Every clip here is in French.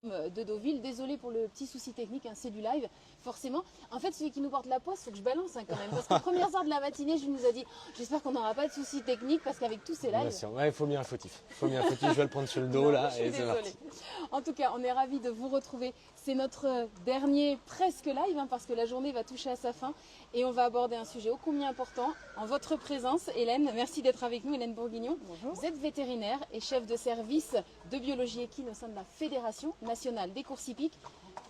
de Deauville. Désolé pour le petit souci technique, hein, c'est du live, forcément. En fait, celui qui nous porte la poisse, il faut que je balance, hein, quand même. Parce qu'aux premières heures de la matinée, je nous a dit j'espère qu'on n'aura pas de soucis techniques parce qu'avec tous ces lives. Bien sûr, ouais, il faut bien un fautif. Je vais le prendre sur le dos là et c'est parti. En tout cas, on est ravis de vous retrouver. C'est notre dernier presque live, hein, parce que la journée va toucher à sa fin et on va aborder un sujet ô combien important en votre présence. Hélène, merci d'être avec nous, Hélène Bourguignon. Bonjour. Vous êtes vétérinaire et chef de service de biologie équine au sein de la Fédération nationale des courses hippiques.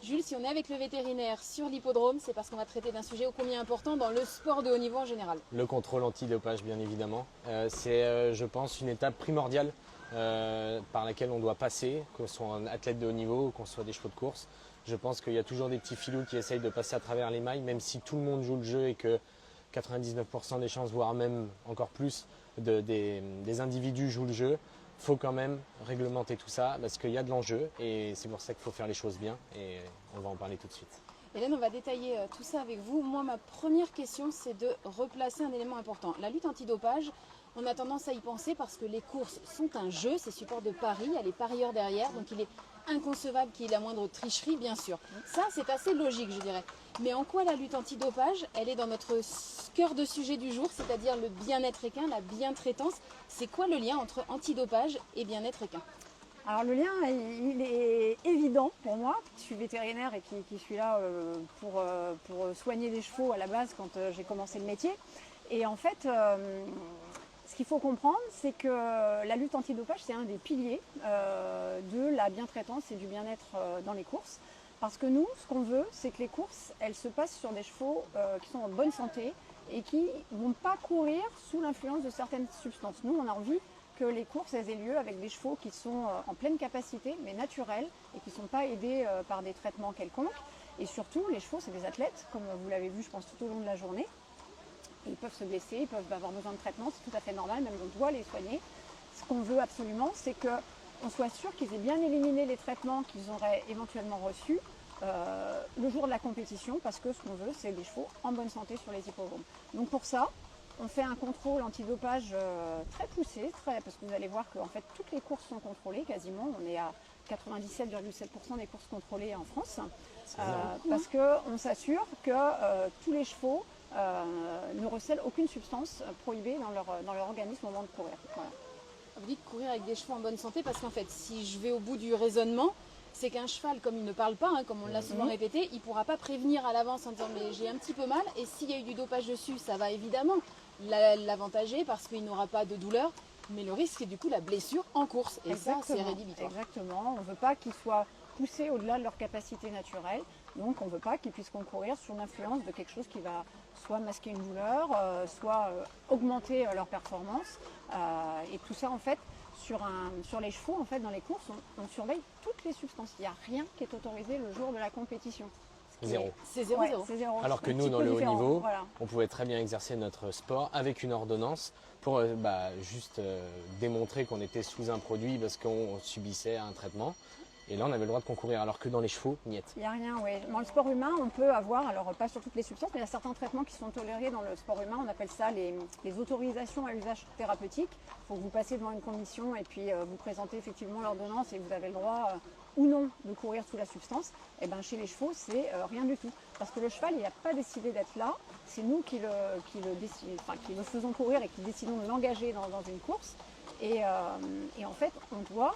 Jules, si on est avec le vétérinaire sur l'hippodrome, c'est parce qu'on va traiter d'un sujet ô combien important dans le sport de haut niveau en général. Le contrôle antidopage, bien évidemment. C'est, je pense, une étape primordiale par laquelle on doit passer, qu'on soit un athlète de haut niveau ou qu'on soit des chevaux de course. Je pense qu'il y a toujours des petits filous qui essayent de passer à travers les mailles, même si tout le monde joue le jeu et que 99% des chances, voire même encore plus, des individus jouent le jeu. Il faut quand même réglementer tout ça parce qu'il y a de l'enjeu et c'est pour ça qu'il faut faire les choses bien et on va en parler tout de suite. Hélène, on va détailler tout ça avec vous. Moi, ma première question, c'est de replacer un élément important. La lutte antidopage, on a tendance à y penser parce que les courses sont un jeu, c'est support de paris, il y a les parieurs derrière, donc il est inconcevable qu'il y ait la moindre tricherie, bien sûr. Ça, c'est assez logique, je dirais. Mais en quoi la lutte antidopage, elle est dans notre cœur de sujet du jour, c'est-à-dire le bien-être équin, la bientraitance. C'est quoi le lien entre antidopage et bien-être équin ? Alors le lien, il est évident pour moi. Je suis vétérinaire et qui suis là pour soigner les chevaux à la base quand j'ai commencé le métier. Et en fait, ce qu'il faut comprendre, c'est que la lutte antidopage, c'est un des piliers de la bientraitance et du bien-être dans les courses. Parce que nous, ce qu'on veut, c'est que les courses, elles se passent sur des chevaux qui sont en bonne santé et qui ne vont pas courir sous l'influence de certaines substances. Nous, on a envie que les courses aient lieu avec des chevaux qui sont en pleine capacité, mais naturels, et qui ne sont pas aidés par des traitements quelconques. Et surtout, les chevaux, c'est des athlètes, comme vous l'avez vu, je pense, tout au long de la journée. Ils peuvent se blesser, ils peuvent avoir besoin de traitement, c'est tout à fait normal, même on doit les soigner. Ce qu'on veut absolument, c'est qu'on soit sûr qu'ils aient bien éliminé les traitements qu'ils auraient éventuellement reçus le jour de la compétition, parce que ce qu'on veut, c'est des chevaux en bonne santé sur les hippodromes. Donc pour ça, on fait un contrôle antidopage très poussé, parce que vous allez voir que en fait, toutes les courses sont contrôlées quasiment. On est à 97,7% des courses contrôlées en France, parce qu'on s'assure que tous les chevaux ne recèlent aucune substance prohibée dans leur organisme au moment de courir. Voilà. Vous dites courir avec des chevaux en bonne santé parce qu'en fait, si je vais au bout du raisonnement, c'est qu'un cheval, comme il ne parle pas, hein, comme on l'a souvent répété, il ne pourra pas prévenir à l'avance en disant mais j'ai un petit peu mal, et s'il y a eu du dopage dessus, ça va évidemment l'avantager parce qu'il n'aura pas de douleur, mais le risque c'est du coup la blessure en course, et ça c'est rédhibitoire. Exactement, on ne veut pas qu'ils soient poussés au-delà de leur capacité naturelle, donc on ne veut pas qu'ils puissent concourir sous l'influence de quelque chose qui va soit masquer une douleur, soit augmenter leur performance, et tout ça en fait, sur les chevaux, en fait, dans les courses, on surveille toutes les substances. Il n'y a rien qui est autorisé le jour de la compétition. Zéro. C'est zéro, ouais, zéro. C'est zéro. Alors que nous, dans le haut niveau, on pouvait très bien exercer notre sport avec une ordonnance pour juste démontrer qu'on était sous un produit parce qu'on subissait un traitement. Et là, on avait le droit de concourir, alors que dans les chevaux, niet. Il n'y a rien, oui. Dans le sport humain, on peut avoir, alors pas sur toutes les substances, mais il y a certains traitements qui sont tolérés dans le sport humain. On appelle ça les autorisations à usage thérapeutique. Il faut que vous passiez devant une commission et puis vous présentez effectivement l'ordonnance et vous avez le droit ou non de courir sous la substance. Et bien chez les chevaux, c'est rien du tout. Parce que le cheval, il n'a pas décidé d'être là. C'est nous qui le faisons courir et qui décidons de l'engager dans une course. Et en fait, on doit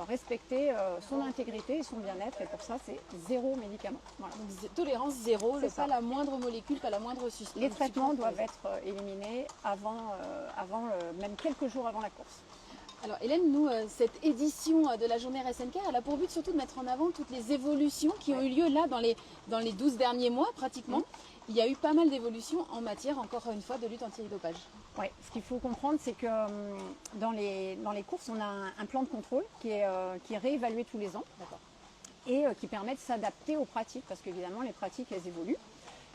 respecter son intégrité et son bien-être. Et pour ça, c'est zéro médicament. Voilà. Donc, tolérance zéro, pas la moindre molécule, pas la moindre substance. Les traitements doivent être éliminés même quelques jours avant la course. Alors Hélène, nous, cette édition de la journée RSNK, elle a pour but surtout de mettre en avant toutes les évolutions qui ont eu lieu là dans les 12 derniers mois pratiquement. Il y a eu pas mal d'évolutions en matière, encore une fois, de lutte antidopage. Oui, ce qu'il faut comprendre, c'est que dans les courses, on a un plan de contrôle qui est réévalué tous les ans et qui permet de s'adapter aux pratiques, parce qu'évidemment, les pratiques, elles évoluent.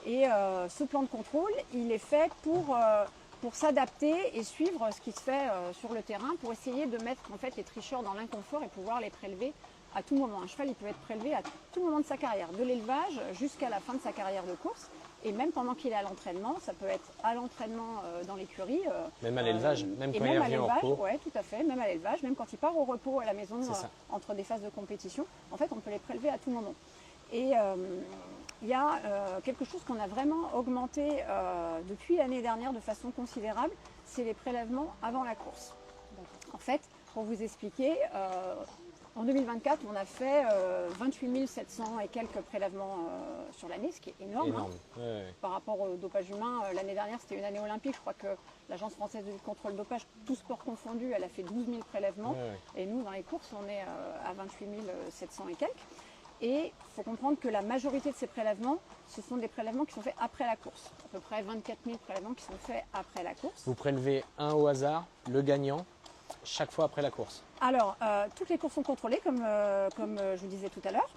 Et ce plan de contrôle, il est fait pour s'adapter et suivre ce qui se fait sur le terrain, pour essayer de mettre en fait les tricheurs dans l'inconfort et pouvoir les prélever à tout moment. Un cheval, il peut être prélevé à tout moment de sa carrière, de l'élevage jusqu'à la fin de sa carrière de course. Et même pendant qu'il est à l'entraînement, ça peut être à l'entraînement dans l'écurie. Même à l'élevage, même quand il revient au repos. Oui, tout à fait, même à l'élevage, même quand il part au repos à la maison entre des phases de compétition. En fait, on peut les prélever à tout moment. Et il y a quelque chose qu'on a vraiment augmenté depuis l'année dernière de façon considérable, c'est les prélèvements avant la course. En fait, pour vous expliquer, en 2024, on a fait 28 700 et quelques prélèvements sur l'année, ce qui est énorme. Par rapport au dopage humain. L'année dernière, c'était une année olympique. Je crois que l'Agence française de lutte contre le dopage, tout sport confondu, elle a fait 12 000 prélèvements. Et nous, dans les courses, on est à 28 700 et quelques. Et il faut comprendre que la majorité de ces prélèvements, ce sont des prélèvements qui sont faits après la course. À peu près 24 000 prélèvements qui sont faits après la course. Vous prélevez un au hasard, le gagnant, chaque fois après la course. Alors, toutes les courses sont contrôlées, comme je vous disais tout à l'heure.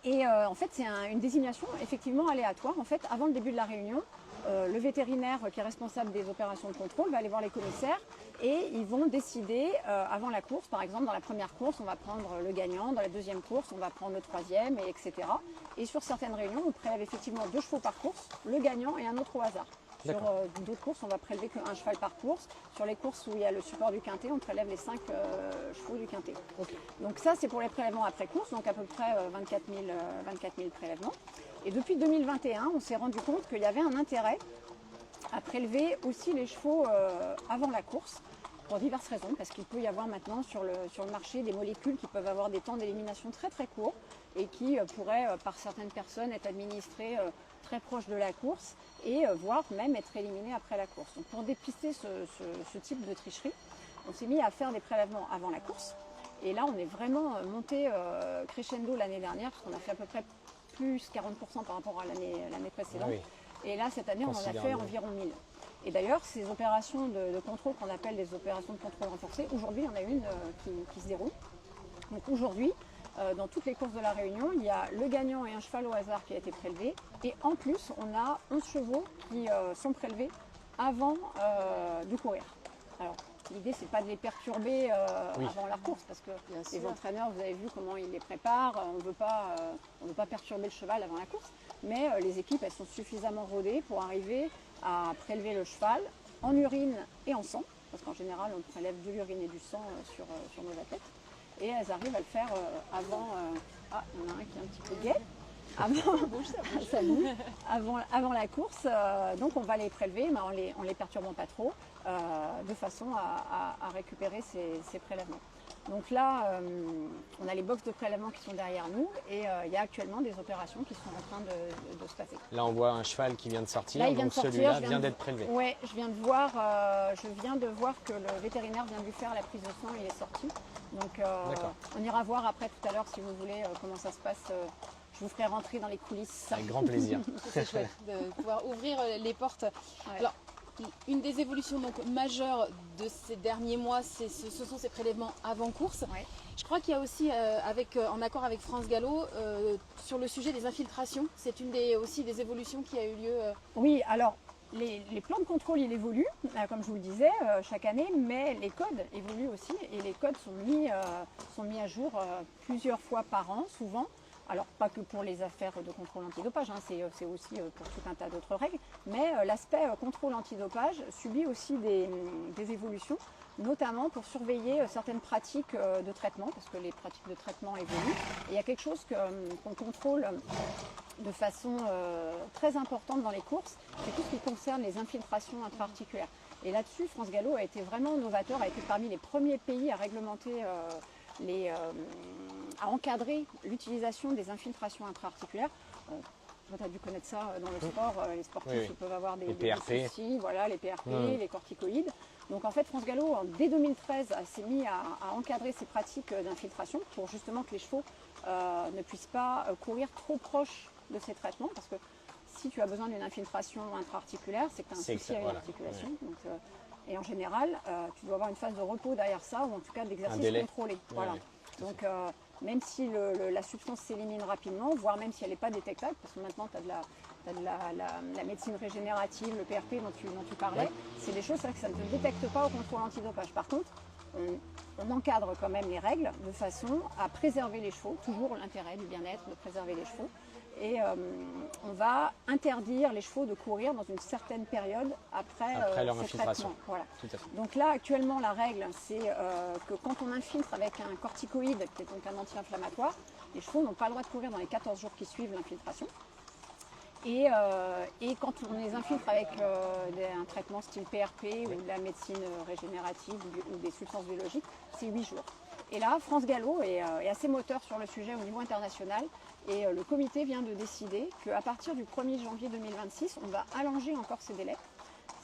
Et en fait, c'est une désignation effectivement aléatoire. En fait, avant le début de la réunion, le vétérinaire qui est responsable des opérations de contrôle va aller voir les commissaires et ils vont décider avant la course. Par exemple, dans la première course, on va prendre le gagnant. Dans la deuxième course, on va prendre le troisième, et etc. Et sur certaines réunions, on prélève effectivement 2 chevaux par course, le gagnant et un autre au hasard. Sur d'autres courses, on va prélever qu'un cheval par course. Sur les courses où il y a le support du quintet, on prélève les 5 chevaux du quintet. Donc ça, c'est pour les prélèvements après course, donc à peu près 24 000 prélèvements. Et depuis 2021, on s'est rendu compte qu'il y avait un intérêt à prélever aussi les chevaux avant la course, pour diverses raisons, parce qu'il peut y avoir maintenant sur le marché des molécules qui peuvent avoir des temps d'élimination très très courts et qui pourraient par certaines personnes être administrées très proche de la course et voire même être éliminées après la course. Donc pour dépister ce type de tricherie, on s'est mis à faire des prélèvements avant la course. Et là, on est vraiment monté crescendo l'année dernière, parce qu'on a fait à peu près plus 40% par rapport à l'année précédente. Et là, cette année, on en a fait environ 1000. Et d'ailleurs, ces opérations de contrôle qu'on appelle des opérations de contrôle renforcées, aujourd'hui, il y en a une qui se déroule. Donc aujourd'hui, dans toutes les courses de la Réunion, il y a le gagnant et un cheval au hasard qui a été prélevé. Et en plus, on a 11 chevaux qui sont prélevés avant de courir. Alors, l'idée, c'est pas de les perturber avant la course, parce que les entraîneurs, vous avez vu comment ils les préparent. On ne veut pas perturber le cheval avant la course. Mais les équipes, elles sont suffisamment rodées pour arriver à prélever le cheval en urine et en sang, parce qu'en général, on prélève de l'urine et du sang sur nos athlètes. Et elles arrivent à le faire avant. Il y en a un qui est un petit peu gai. Avant la course. Donc on va les prélever, mais en les perturbant pas trop, de façon à récupérer ces prélèvements. Donc là, on a les box de prélèvement qui sont derrière nous et il y a actuellement des opérations qui sont en train de se passer. Là, on voit un cheval qui vient de sortir, là, donc celui-là vient d'être prélevé. Oui, je viens de voir que le vétérinaire vient de lui faire la prise de sang, il est sorti. Donc on ira voir après tout à l'heure si vous voulez comment ça se passe. Je vous ferai rentrer dans les coulisses. Avec grand plaisir. C'est chouette de pouvoir ouvrir les portes. Ouais. Alors, une des évolutions donc majeures de ces derniers mois, ce sont ces prélèvements avant course. Ouais. Je crois qu'il y a aussi, en accord avec France Gallo, sur le sujet des infiltrations, c'est aussi des évolutions qui a eu lieu. Oui, alors les plans de contrôle, ils évoluent, comme je vous le disais, chaque année, mais les codes évoluent aussi et les codes sont mis à jour plusieurs fois par an, souvent. Alors, pas que pour les affaires de contrôle antidopage, hein, c'est aussi pour tout un tas d'autres règles, mais l'aspect contrôle antidopage subit aussi des évolutions, notamment pour surveiller certaines pratiques de traitement, parce que les pratiques de traitement évoluent. Et il y a quelque chose qu'on contrôle de façon très importante dans les courses, c'est tout ce qui concerne les infiltrations intra-articulaires. Et là-dessus, France Gallo a été vraiment novateur, a été parmi les premiers pays à réglementer à encadrer l'utilisation des infiltrations intra-articulaires. Tu as dû connaître ça dans le sport, les sportifs peuvent avoir des PRP. Soucis, voilà, les PRP, les corticoïdes. Donc en fait, France Gallo, dès 2013, s'est mis à encadrer ces pratiques d'infiltration pour justement que les chevaux ne puissent pas courir trop proche de ces traitements, parce que si tu as besoin d'une infiltration intra-articulaire, c'est que tu as un souci à une articulation. Donc, et en général, tu dois avoir une phase de repos derrière ça, ou en tout cas d'exercice contrôlé. Voilà. Donc même si la substance s'élimine rapidement, voire même si elle n'est pas détectable, parce que maintenant tu as de la médecine régénérative, le PRP dont tu parlais, c'est des choses que ça ne se détecte pas au contrôle antidopage. Par contre, on encadre quand même les règles de façon à préserver les chevaux, toujours l'intérêt du bien-être de préserver les chevaux. Et on va interdire les chevaux de courir dans une certaine période après leur ces infiltration. traitements. Voilà. Tout à fait. Donc là, actuellement, la règle, c'est que quand on infiltre avec un corticoïde, qui est donc un anti-inflammatoire, les chevaux n'ont pas le droit de courir dans les 14 jours qui suivent l'infiltration. Et quand on les infiltre avec un traitement style PRP ou de la médecine régénérative ou des substances biologiques, c'est 8 jours. Et là, France Gallo est assez moteur sur le sujet au niveau international. Et le comité vient de décider qu'à partir du 1er janvier 2026, on va allonger encore ces délais.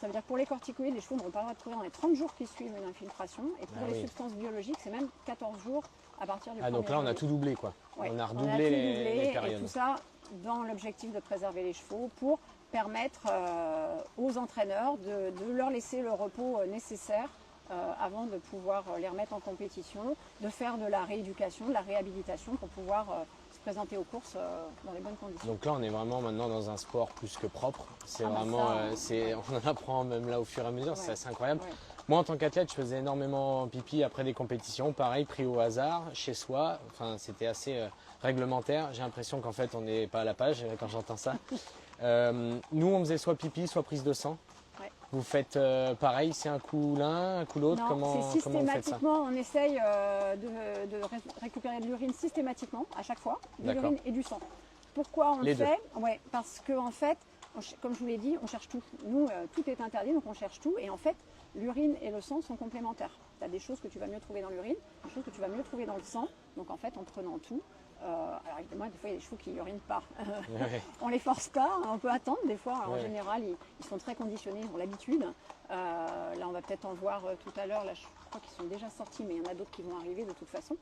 Ça veut dire que pour les corticoïdes, les chevaux n'auront pas le droit de courir dans les 30 jours qui suivent une infiltration. Et pour les substances biologiques, c'est même 14 jours à partir du 1er janvier. Donc là, on a tout doublé, quoi. Ouais, on a redoublé les périodes. Et tout ça dans l'objectif de préserver les chevaux pour permettre aux entraîneurs de leur laisser le repos nécessaire avant de pouvoir les remettre en compétition, de faire de la rééducation, de la réhabilitation pour pouvoir se présenter aux courses dans les bonnes conditions. Donc là, on est vraiment maintenant dans un sport plus que propre. C'est vraiment, on en apprend même là au fur et à mesure, c'est assez incroyable. Ouais. Moi, en tant qu'athlète, je faisais énormément pipi après des compétitions, pareil, pris au hasard, chez soi. Enfin, c'était assez réglementaire. J'ai l'impression qu'en fait, on n'est pas à la page quand j'entends ça. Nous, on faisait soit pipi, soit prise de sang. Ouais. Vous faites pareil, c'est un coup l'un, un coup l'autre? Comment vous faites ça? Systématiquement, on essaye de récupérer de l'urine systématiquement, à chaque fois, de l'urine et du sang. Pourquoi on le fait? Ouais, parce qu'en fait, comme je vous l'ai dit, on cherche tout. Nous, tout est interdit, donc on cherche tout. Et en fait, l'urine et le sang sont complémentaires. Tu as des choses que tu vas mieux trouver dans l'urine, des choses que tu vas mieux trouver dans le sang. Donc en fait, en prenant tout, alors évidemment, des fois, il y a des chevaux qui n'urinent pas. On ne les force pas, on peut attendre des fois. Alors, en général, ils sont très conditionnés, ils ont l'habitude. Là, on va peut-être en voir tout à l'heure. Là, je crois qu'ils sont déjà sortis, mais il y en a d'autres qui vont arriver de toute façon.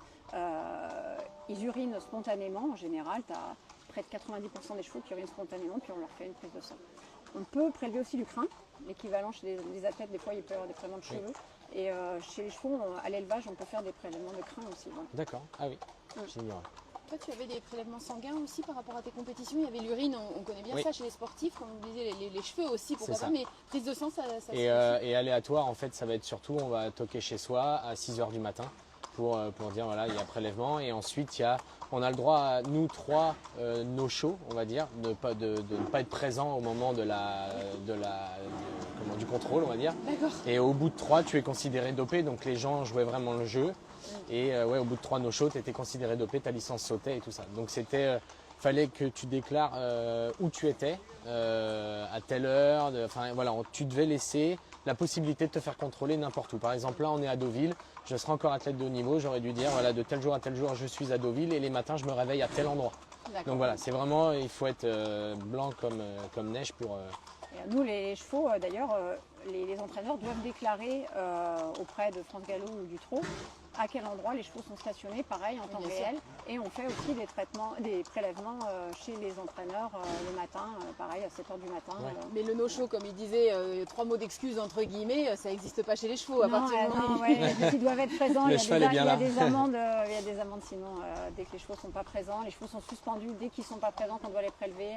Ils urinent spontanément. En général, tu as près de 90% des chevaux qui urinent spontanément, puis on leur fait une prise de sang. On peut prélever aussi du crin, l'équivalent chez les athlètes, des fois il peut y avoir des prélèvements de cheveux. Et chez les chevaux, à l'élevage, on peut faire des prélèvements de crin aussi. D'accord, ah oui, j'ignorais. Toi, tu avais des prélèvements sanguins aussi par rapport à tes compétitions. Il y avait l'urine, on connaît bien ça chez les sportifs, comme vous disiez, les cheveux aussi, pourquoi pas, mais prise de sang, ça et aléatoire, en fait, ça va être surtout, on va toquer chez soi à 6h du matin pour dire, voilà, il y a prélèvement. Et ensuite, on a le droit, à, nous trois, no-show, on va dire, de ne pas être présent au moment du contrôle, on va dire. Et au bout de 3, tu es considéré dopé, donc les gens jouaient vraiment le jeu. Et au bout de 3 no-show, tu étais considéré dopé, ta licence sautait et tout ça. Donc fallait que tu déclares où tu étais, à telle heure. Tu devais laisser la possibilité de te faire contrôler n'importe où. Par exemple, là, on est à Deauville. Je serai encore athlète de haut niveau. J'aurais dû dire, voilà, de tel jour à tel jour, je suis à Deauville et les matins, je me réveille à tel endroit. Donc voilà, c'est vraiment, il faut être blanc comme neige pour... Nous, les chevaux, d'ailleurs, les entraîneurs doivent déclarer auprès de France Gallo ou du Trot à quel endroit les chevaux sont stationnés, pareil, en temps réel. Et on fait aussi des prélèvements chez les entraîneurs le matin, pareil, à 7h du matin. Mais le no-show, comme il disait, 3 mots d'excuses entre guillemets, ça n'existe pas chez les chevaux. Ils doivent être présents. Il y a des amendes sinon, dès que les chevaux ne sont pas présents. Les chevaux sont suspendus dès qu'ils ne sont pas présents, qu'on doit les prélever.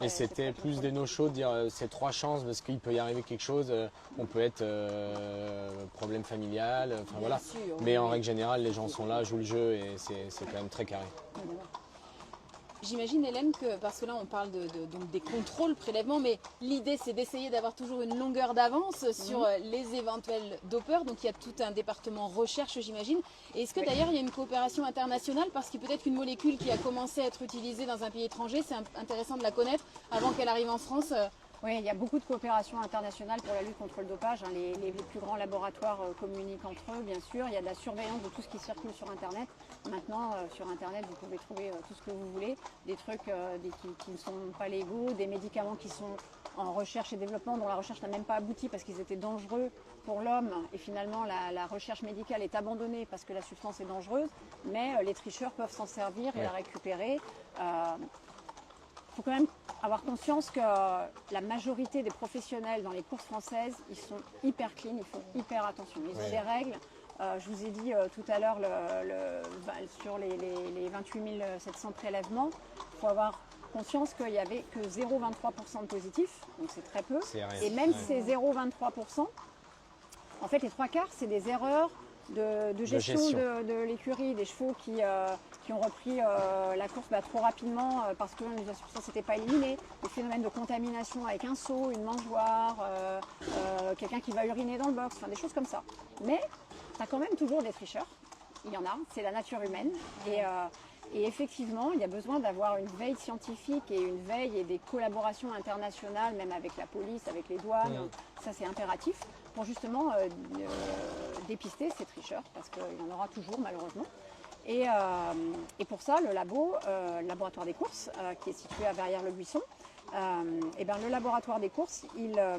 Et c'était plus des no-shows, dire c'est 3 chances parce qu'il peut y arriver quelque chose. On peut être problème familial, enfin voilà. Mais en règle générale, les gens sont là, jouent le jeu et c'est quand même très carré. J'imagine, Hélène, que parce que là on parle donc des contrôles, prélèvements, mais l'idée c'est d'essayer d'avoir toujours une longueur d'avance sur les éventuels dopeurs. Donc il y a tout un département recherche, j'imagine. Et est-ce que d'ailleurs il y a une coopération internationale parce que peut-être qu'une molécule qui a commencé à être utilisée dans un pays étranger, c'est intéressant de la connaître avant qu'elle arrive en France? Oui, il y a beaucoup de coopération internationale pour la lutte contre le dopage. Les plus grands laboratoires communiquent entre eux, bien sûr. Il y a de la surveillance de tout ce qui circule sur Internet. Maintenant, sur Internet, vous pouvez trouver tout ce que vous voulez. Des trucs qui ne sont pas légaux, des médicaments qui sont en recherche et développement, dont la recherche n'a même pas abouti parce qu'ils étaient dangereux pour l'homme. Et finalement, la recherche médicale est abandonnée parce que la substance est dangereuse. Mais les tricheurs peuvent s'en servir et la récupérer. Il faut quand même avoir conscience que la majorité des professionnels dans les courses françaises, ils sont hyper clean, ils font hyper attention. Ils ont des règles. Je vous ai dit tout à l'heure sur les 28 700 prélèvements, il faut avoir conscience qu'il n'y avait que 0,23% de positifs, donc c'est très peu. Et même ces 0,23%, En fait, les trois quarts, c'est des erreurs de gestion de l'écurie, des chevaux qui ont repris la course trop rapidement parce que les substances n'étaient pas éliminées, des phénomènes de contamination avec un seau, une mangeoire, quelqu'un qui va uriner dans le box, enfin, des choses comme ça. Mais tu as quand même toujours des tricheurs, il y en a, c'est la nature humaine. Et effectivement, il y a besoin d'avoir une veille scientifique et une veille et des collaborations internationales, même avec la police, avec les douanes, ça c'est impératif, pour justement dépister ces tricheurs, parce qu'il y en aura toujours malheureusement. Et pour ça, le laboratoire des courses, qui est situé à Verrières-le-Buisson, le laboratoire des courses, il a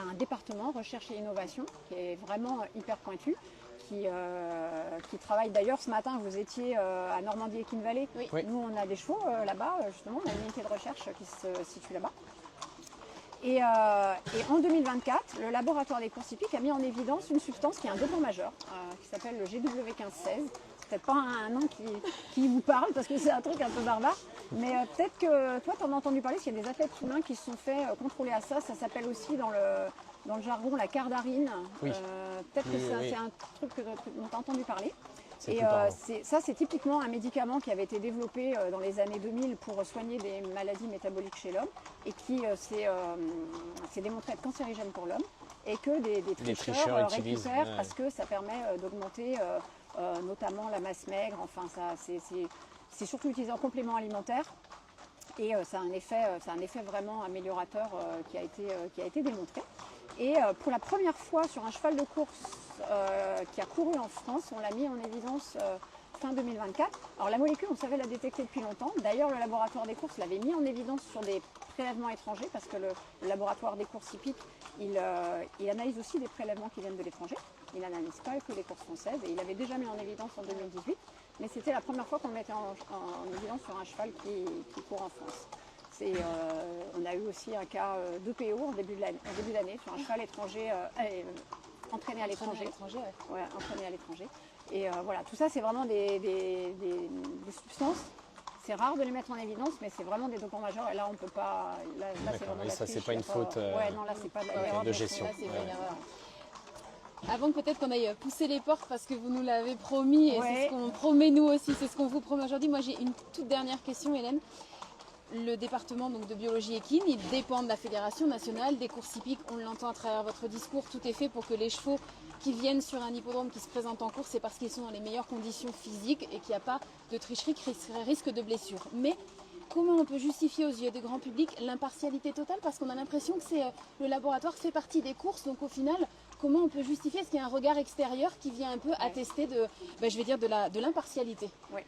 un département recherche et innovation qui est vraiment hyper pointu, qui travaille. D'ailleurs, ce matin, vous étiez à Normandie Equine Valley. Oui. Nous, on a des chevaux là-bas, justement, on a une unité de recherche qui se situe là-bas. Et en 2024, le laboratoire des courses hippiques a mis en évidence une substance qui est un dopant majeur, qui s'appelle le GW1516. Peut-être pas un nom qui vous parle, parce que c'est un truc un peu barbare, mais peut-être que toi, tu en as entendu parler, parce qu'il y a des athlètes poulains qui se sont fait contrôler à ça. Ça s'appelle aussi dans le jargon la cardarine. Oui. Peut-être que c'est un truc dont tu as entendu parler. C'est Et plus parlant. ça, c'est typiquement un médicament qui avait été développé dans les années 2000 pour soigner des maladies métaboliques chez l'homme et qui s'est démontré être cancérigène pour l'homme et que des tricheurs récupèrent parce que ça permet d'augmenter notamment la masse maigre. Enfin, c'est surtout utilisé en complément alimentaire et ça a un effet vraiment améliorateur qui a été démontré. Et pour la première fois sur un cheval de course qui a couru en France, on l'a mis en évidence fin 2024. Alors la molécule, on savait la détecter depuis longtemps. D'ailleurs, le laboratoire des courses l'avait mis en évidence sur des prélèvements étrangers parce que le laboratoire des courses hippiques, il analyse aussi des prélèvements qui viennent de l'étranger. Il n'analyse pas que les courses françaises et il avait déjà mis en évidence en 2018. Mais c'était la première fois qu'on le mettait en évidence sur un cheval qui court en France. On a eu aussi un cas de PO en début d'année sur un cheval étranger, entraîné à l'étranger. Entraîné à l'étranger. Et voilà, tout ça, c'est vraiment des substances. C'est rare de les mettre en évidence, mais c'est vraiment des dopants majeurs. Et là, on peut pas. Là c'est vraiment. Et ça, c'est pas une faute non, là, c'est pas de l'erreur de gestion. Là, c'est pas une erreur. Avant peut-être qu'on aille pousser les portes parce que vous nous l'avez promis et c'est ce qu'on promet nous aussi, c'est ce qu'on vous promet aujourd'hui. Moi, j'ai une toute dernière question, Hélène. Le département donc, de biologie équine, il dépend de la Fédération nationale des courses hippiques. On l'entend à travers votre discours, tout est fait pour que les chevaux qui viennent sur un hippodrome, qui se présentent en course, c'est parce qu'ils sont dans les meilleures conditions physiques et qu'il n'y a pas de tricherie, risque de blessure. Mais comment on peut justifier aux yeux du grand public l'impartialité totale? Parce qu'on a l'impression que le laboratoire fait partie des courses, donc au final, comment on peut justifier? Est-ce qu'il y a un regard extérieur qui vient un peu attester de l'impartialité? Oui.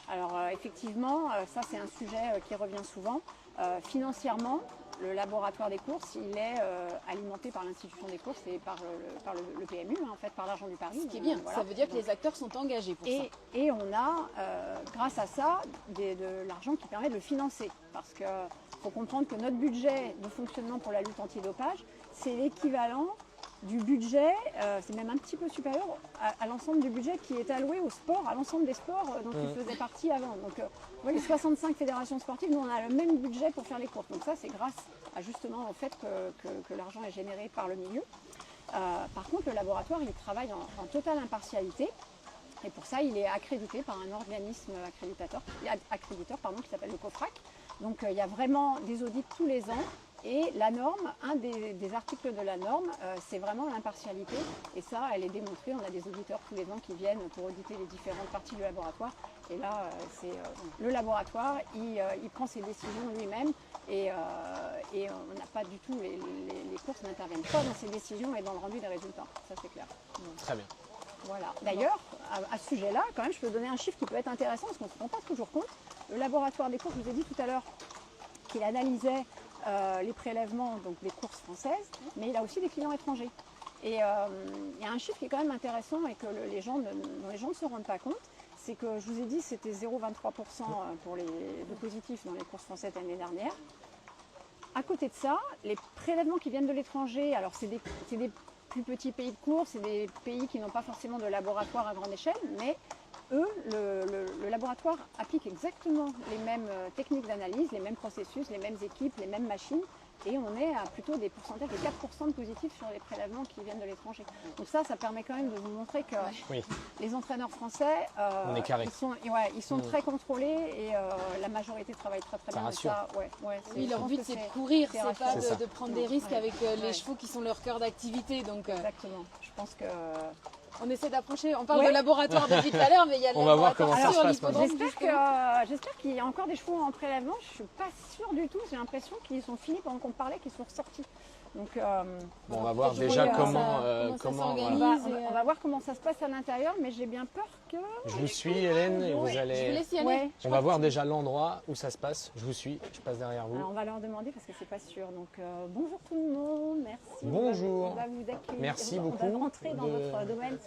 Alors effectivement, ça c'est un sujet qui revient souvent. Financièrement, le laboratoire des courses, il est alimenté par l'institution des courses et par le PMU, en fait, par l'argent du pari. Ce qui est bien, voilà. Ça veut dire que les acteurs sont engagés pour ça. Et on a, grâce à ça, de l'argent qui permet de le financer. Parce qu'il faut comprendre que notre budget de fonctionnement pour la lutte antidopage, c'est l'équivalent du budget, c'est même un petit peu supérieur à l'ensemble du budget qui est alloué au sport, à l'ensemble des sports dont il faisait partie avant. Donc les 65 fédérations sportives, nous on a le même budget pour faire les courses. Donc ça c'est grâce à justement au fait que l'argent est généré par le milieu. Par contre le laboratoire il travaille en totale impartialité et pour ça il est accrédité par un organisme accréditeur qui s'appelle le COFRAC. Donc il y a vraiment des audits tous les ans. Et la norme, un des articles de la norme, c'est vraiment l'impartialité. Et ça, elle est démontrée. On a des auditeurs tous les ans qui viennent pour auditer les différentes parties du laboratoire. Et là, le laboratoire, il prend ses décisions lui-même. Et on n'a pas du tout, les courses n'interviennent pas dans ses décisions et dans le rendu des résultats. Ça, c'est clair. Très bien. Voilà. D'ailleurs, à ce sujet-là, quand même, je peux donner un chiffre qui peut être intéressant parce qu'on ne se rend pas toujours compte. Le laboratoire des courses, je vous ai dit tout à l'heure qu'il analysait les prélèvements donc des courses françaises, mais il a aussi des clients étrangers. Et il y a un chiffre qui est quand même intéressant et que dont les gens ne se rendent pas compte, c'est que je vous ai dit c'était 0,23% pour de positifs dans les courses françaises l'année dernière. À côté de ça, les prélèvements qui viennent de l'étranger, alors c'est des plus petits pays de course, c'est des pays qui n'ont pas forcément de laboratoire à grande échelle, mais eux, le laboratoire applique exactement les mêmes techniques d'analyse, les mêmes processus, les mêmes équipes, les mêmes machines et on est à plutôt des pourcentages de 4% de positifs sur les prélèvements qui viennent de l'étranger. Donc ça permet quand même de vous montrer que Oui. les entraîneurs français, On est carré. ils sont très contrôlés et la majorité travaille très Ça bien. Et rassure. ça, Oui, leur je pense but que c'est de courir, c'est rassurant. pas C'est ça. de prendre des risques avec les chevaux qui sont leur cœur d'activité. Donc Exactement. Je pense que on essaie d'approcher, on parle Ouais. de laboratoire depuis tout à l'heure, mais il y a le On va voir comment laboratoire ça se sur passe l'hippodrome, j'espère qu'il y a encore des chevaux en prélèvement. Je suis pas sûre du tout. J'ai l'impression qu'ils sont finis pendant qu'on parlait, qu'ils sont ressortis. Donc Bon, on va voir je déjà vois comment, ça s'organise. voilà. on va voir comment ça se passe à l'intérieur, mais j'ai bien peur que. Je vous suis, Hélène, et vous Je vous allez. laisse y aller. Ouais. On va voir déjà l'endroit où ça se passe. Je vous suis, je passe derrière vous. Alors, on va leur demander parce que c'est pas sûr. Donc bonjour tout le monde, merci. Bonjour. On va vous accueillir. Merci On beaucoup va rentrer dans de- votre domaine.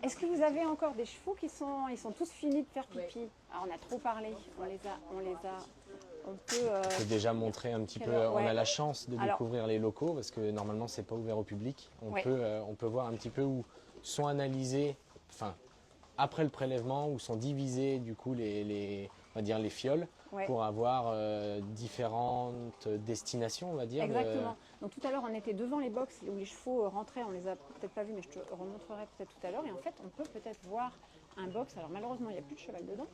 Est-ce que vous avez encore des chevaux ils sont tous finis de faire pipi? Alors on a trop parlé. On peut. Je peux déjà montrer un petit peu. Ouais. On a la chance de Alors- découvrir les locaux parce que normalement c'est pas ouvert au public. Ouais. On peut voir un petit peu où sont analysés, enfin après le prélèvement, où sont divisés du coup on va dire les fioles Ouais. pour avoir différentes destinations, on va dire. Exactement. Donc tout à l'heure, on était devant les box où les chevaux rentraient. On les a peut-être pas vus, mais je te remontrerai peut-être tout à l'heure. Et en fait, on peut peut-être voir un box. Alors malheureusement, il n'y a plus de cheval dedans.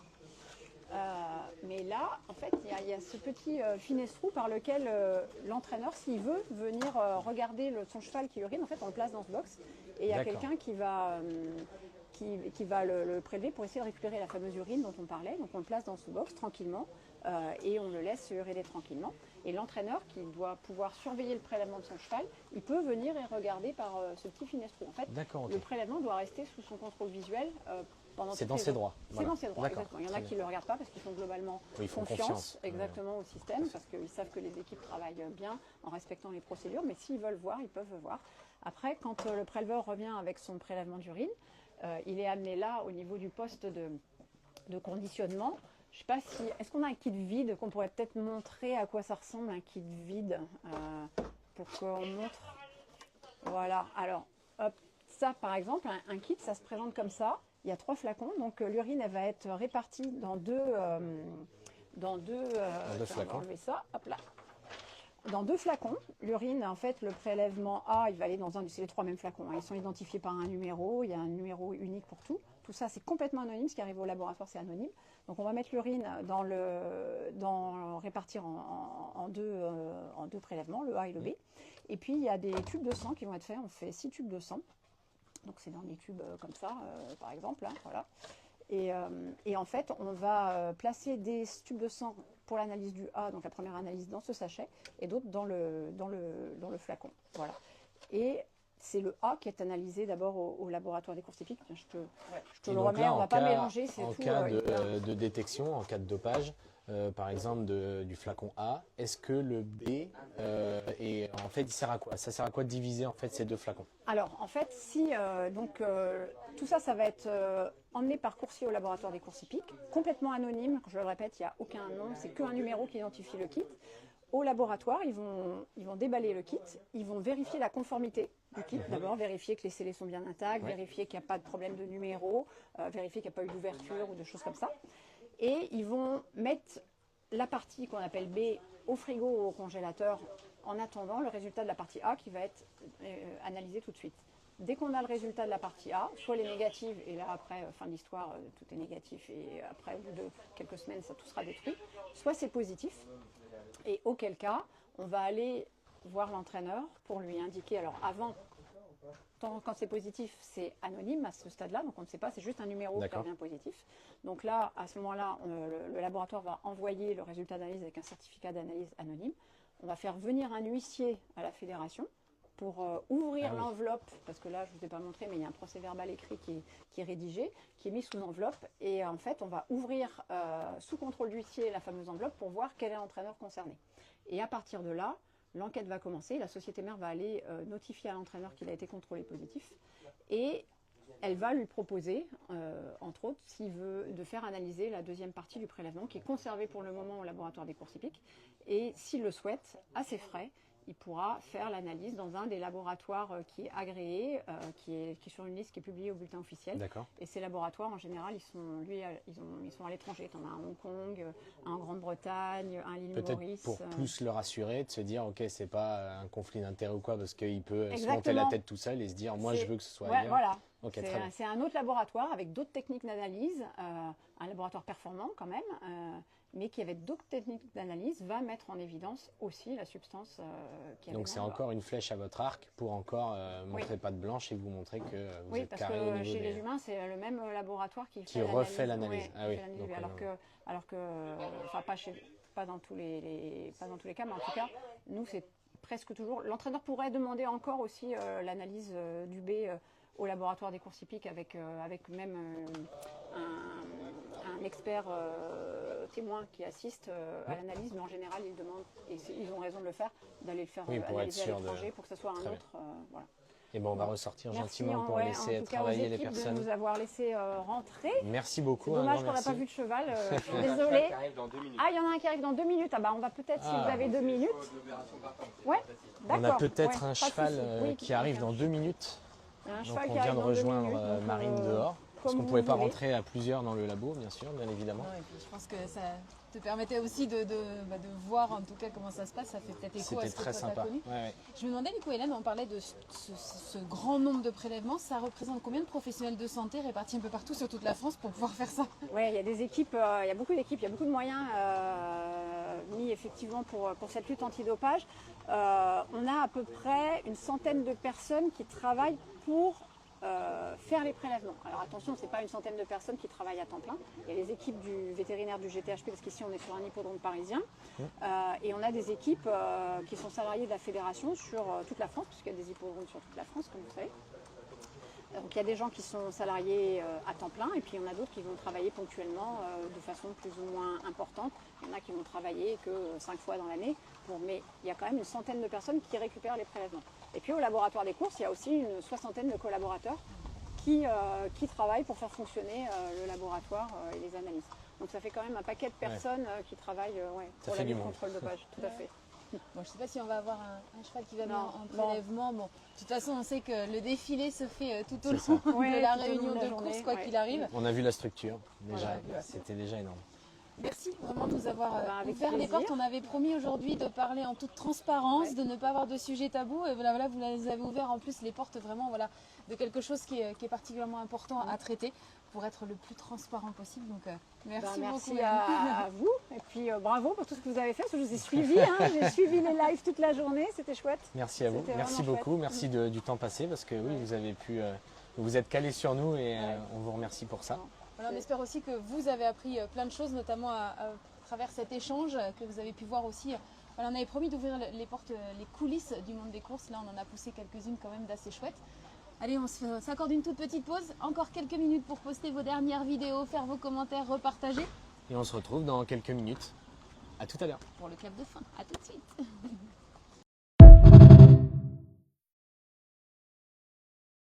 Mais là, en fait, il y a ce petit finestrou par lequel l'entraîneur, s'il veut venir regarder son cheval qui urine, en fait, on le place dans ce box. Et il y a D'accord. quelqu'un qui va le prélever pour essayer de récupérer la fameuse urine dont on parlait. Donc on le place dans ce box tranquillement et on le laisse uriner tranquillement. Et l'entraîneur, qui doit pouvoir surveiller le prélèvement de son cheval, il peut venir et regarder par ce petit finestrou. En fait, D'accord, ok. le prélèvement doit rester sous son contrôle visuel pendant C'est toutes dans les ses heures. droits. C'est Voilà. dans ses droits, D'accord, exactement. Il y en a très qui bien. ne le regardent pas parce qu'ils font globalement Oui, ils font confiance. exactement au système, parce qu'ils savent que les équipes travaillent bien en respectant les procédures. Mais s'ils veulent voir, ils peuvent voir. Après, quand le préleveur revient avec son prélèvement d'urine, il est amené là au niveau du poste de conditionnement. Je sais pas si. Est-ce qu'on a un kit vide qu'on pourrait peut-être montrer à quoi ça ressemble un kit vide pour qu'on montre. Voilà. Alors, hop, ça par exemple, un kit, ça se présente comme ça. Il y a 3 flacons, donc l'urine elle va être répartie dans deux flacons. On va enlever ça, hop là. Dans 2 flacons, l'urine, en fait, le prélèvement A, il va aller dans c'est les 3 mêmes flacons. Ils sont identifiés par un numéro, il y a un numéro unique pour tout. Tout ça, c'est complètement anonyme. Ce qui arrive au laboratoire, c'est anonyme. Donc, on va mettre l'urine répartir en deux prélèvements, le A et le B. Et puis, il y a des tubes de sang qui vont être faits. On fait 6 tubes de sang. Donc, c'est dans des tubes comme ça, par exemple. Hein, voilà. Et en fait, on va placer des tubes de sang pour l'analyse du A, donc la première analyse dans ce sachet, et d'autres dans le flacon. Voilà. Et c'est le A qui est analysé d'abord au laboratoire des courses hippiques. Je te Et le donc remets, là, on ne va pas mélanger, c'est en tout. cas de détection, en cas de dopage, par exemple du flacon A, est-ce que le B, en fait, il sert à quoi? Ça sert à quoi de diviser en fait ces 2 flacons? Alors, en fait, tout ça, ça va être emmené par coursier au laboratoire des courses hippiques, complètement anonyme. Je le répète, il n'y a aucun nom, c'est qu'un numéro qui identifie le kit. Au laboratoire, ils vont déballer le kit, ils vont vérifier la conformité du kit. D'abord, vérifier que les scellés sont bien intacts, vérifier qu'il n'y a pas de problème de numéro, vérifier qu'il n'y a pas eu d'ouverture ou de choses comme ça. Et ils vont mettre la partie qu'on appelle B au frigo ou au congélateur en attendant le résultat de la partie A qui va être analysé tout de suite. Dès qu'on a le résultat de la partie A, soit les négatives, et là après, fin de l'histoire, tout est négatif, et après, au bout de quelques semaines, ça tout sera détruit, soit c'est positif, et auquel cas, on va aller voir l'entraîneur pour lui indiquer, alors avant, quand c'est positif, c'est anonyme à ce stade-là, donc on ne sait pas, c'est juste un numéro qui revient positif. Donc là, à ce moment-là, le laboratoire va envoyer le résultat d'analyse avec un certificat d'analyse anonyme. On va faire venir un huissier à la fédération pour ouvrir l'enveloppe, parce que là, je ne vous ai pas montré, mais il y a un procès-verbal écrit qui est rédigé, qui est mis sous enveloppe. Et en fait, on va ouvrir sous contrôle d'huissier la fameuse enveloppe pour voir quel est l'entraîneur concerné. Et à partir de là, l'enquête va commencer. La société mère va aller notifier à l'entraîneur qu'il a été contrôlé positif. Et elle va lui proposer, entre autres, s'il veut, de faire analyser la deuxième partie du prélèvement, qui est conservée pour le moment au laboratoire des courses hippiques. Et s'il le souhaite, à ses frais, il pourra faire l'analyse dans un des laboratoires qui est agréé, qui est sur une liste qui est publiée au bulletin officiel. D'accord. Et ces laboratoires, en général, ils sont à l'étranger. Tu en as un à Hong Kong, un en Grande-Bretagne, un à l'île Peut-être Maurice. pour plus le rassurer, de se dire, ok, c'est pas un conflit d'intérêt ou quoi, parce qu'il peut se Exactement. monter la tête tout seul et se dire, moi je veux que ce soit Ouais, ailleurs. voilà. Ok, très bien. C'est un autre laboratoire avec d'autres techniques d'analyse, un laboratoire performant quand même, mais qui avec d'autres techniques d'analyse va mettre en évidence aussi la substance qui est. Donc c'est encore une flèche à votre arc pour encore montrer patte blanche et vous montrer que vous êtes carré au parce que niveau chez des... les humains, c'est le même laboratoire qui refait l'analyse. Ouais, Ah oui. Donc, alors que, enfin pas dans tous les cas, mais en tout cas, nous c'est presque toujours. L'entraîneur pourrait demander encore aussi l'analyse du B au laboratoire des courses hippiques avec même un expert témoin qui assiste à l'analyse, mais en général ils demandent, et ils ont raison de le faire, d'aller le faire pour analyser être sûr à l'étranger pour que ce soit un Très autre. Voilà. Et bon, on va ressortir Merci, gentiment pour laisser en tout cas, travailler aux les équipes personnes. de nous avoir laissé rentrer. Merci beaucoup. C'est dommage qu'on n'a pas vu de cheval. Je suis désolée. Ah, il y en a un qui arrive dans 2 minutes. Ah bah on va peut-être, si vous avez 2 minutes. Ouais, d'accord. On a peut-être ouais, un pas de cheval souci. Oui, qui arrive dans 2 minutes. Il y a un Donc cheval on qui vient arrive de dans 2 rejoindre minutes, donc, Marine dehors. Parce comme qu'on ne pouvait vous pas voulez. rentrer à plusieurs dans le labo, bien sûr, bien évidemment. Non, et puis je pense que ça te permettait aussi de voir en tout cas comment ça se passe. Ça fait peut-être écho à C'était ce que très toi t'as sympa. connu. Ouais. Je me demandais du coup, Hélène, on parlait de ce grand nombre de prélèvements. Ça représente combien de professionnels de santé répartis un peu partout sur toute la France pour pouvoir faire ça? Ouais, il y a des équipes, il y a beaucoup d'équipes, il y a beaucoup de moyens mis effectivement pour cette lutte antidopage. On a à peu près une centaine de personnes qui travaillent pour faire les prélèvements. Alors attention, ce n'est pas une centaine de personnes qui travaillent à temps plein. Il y a les équipes du vétérinaire du GTHP, parce qu'ici on est sur un hippodrome parisien. Et on a des équipes qui sont salariées de la fédération sur toute la France, puisqu'il y a des hippodromes sur toute la France, comme vous savez. Donc il y a des gens qui sont salariés à temps plein et puis il y en a d'autres qui vont travailler ponctuellement de façon plus ou moins importante. Il y en a qui vont travailler que 5 fois dans l'année, mais il y a quand même une centaine de personnes qui récupèrent les prélèvements. Et puis au laboratoire des courses, il y a aussi une soixantaine de collaborateurs qui travaillent pour faire fonctionner le laboratoire et les analyses. Donc ça fait quand même un paquet de personnes qui travaillent pour la lutte contre le dopage. Tout à fait. Bon, je ne sais pas si on va avoir un cheval qui va Non, en prélèvement. Bon, de toute façon, on sait que le défilé se fait tout au C'est long ça. de la tout au long réunion de la de journée, course, quoi qu'il arrive. On a vu la structure, déjà, Voilà. c'était déjà énorme. Merci vraiment de nous avoir Avec ouvert les plaisir. portes. On avait promis aujourd'hui de parler en toute transparence, de ne pas avoir de sujet tabou. Et voilà, vous nous avez ouvert en plus les portes vraiment de quelque chose qui est particulièrement important à traiter pour être le plus transparent possible. Donc merci beaucoup. Merci Hélène. à vous et puis bravo pour tout ce que vous avez fait, parce que je vous ai suivi. J'ai suivi les lives toute la journée, c'était chouette. Merci à vous, C'était merci vraiment beaucoup, merci du temps passé parce que oui, vous avez pu, vous êtes calés sur nous et on vous remercie pour ça. Voilà, on espère aussi que vous avez appris plein de choses, notamment à travers cet échange, que vous avez pu voir aussi. Voilà, on avait promis d'ouvrir les portes, les coulisses du monde des courses. Là, on en a poussé quelques-unes quand même d'assez chouettes. Allez, on s'accorde une toute petite pause. Encore quelques minutes pour poster vos dernières vidéos, faire vos commentaires, repartager. Et on se retrouve dans quelques minutes. À tout à l'heure. Pour le clap de fin. À tout de suite.